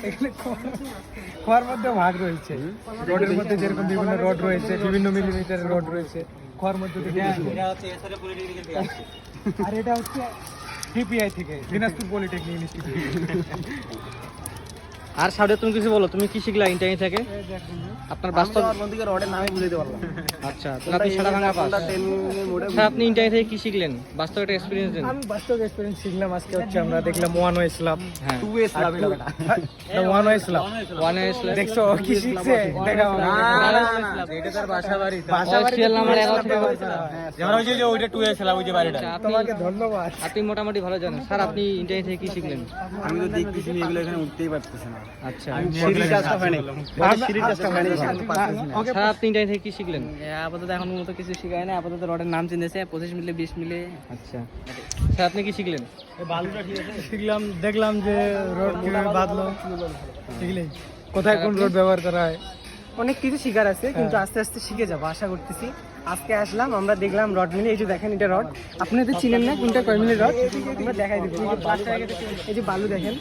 এখানে খোয়ার মধ্যে ভাগ রয়েছে, রডের মধ্যে যেরকম বিভিন্ন রড রয়েছে, বিভিন্ন মিলিমিটারের রড রয়েছে, খোয়ার মধ্যে আর এটা হচ্ছে ডিপিআই থেকে, দিনাজপুর পলিটেকনিক ইনস্টিটিউট। আর সাথে তুমি কিছু বলো, তুমি কি শিখলা ইন্টারনেট থেকে? আপনার বাস্তব রডের নামে বুঝাইতে পারলাম। আচ্ছা, তাহলে আপনি সাদা ভাঙা পাস। স্যার আপনি ইন্টারনেট থেকে কি শিখলেন? বাস্তব একটা এক্সপিরিয়েন্স দেন। আমি বাস্তব এক্সপেরিয়েন্স শিখলাম আজকে। হচ্ছে আমরা দেখলাম ওয়ান ওয়ে স্ল্যাব, হ্যাঁ, two way slab, one way slab one S দেখছো কি শিখছে? দেখা এটা তার বাসা বাড়ি। সিরিয়াল নাম্বার 11 থেকে আমরা ওই যে ওইটা টু ওয়ে স্ল্যাব, ওই যে বাড়িটা। আচ্ছা, তোমাকে ধন্যবাদ। আপনি মোটামুটি ভালো জানেন। স্যার আপনি ইন্টারনেট থেকে কি শিখলেন? আমি তো দেখতেছি এগুলো এখানে উঠতেই পারতেছে না। আচ্ছা, সিঁড়ির কাজটা হয়নি। সিঁড়ির কাজটা হয়নি। স্যার আপনি ইন্টারনেট থেকে কি শিখলেন? আপাতত এখন মতো কিছু শিখায় না, আপাতত রডের নাম চিনেছে 25 মিলে 20 মিলে। আচ্ছা, স্যার আপনি কি শিখলেন? শিখলাম, দেখলাম যে রোড কিভাবে বাঁধলো, শিখলেই কোথায় কোন রোড ব্যবহার করা হয়। অনেক কিছু শিখার আছে, কিন্তু আস্তে আস্তে শিখে যাবো আশা করতেছি। আজকে আসলাম, আমরা দেখলাম রড মিলে। এই যে দেখেন, এটা রড, আপনি তো চিনেন না কোনটা কয় মিলি রড, আমরা দেখাই দিব। এই যে বালু দেখেন।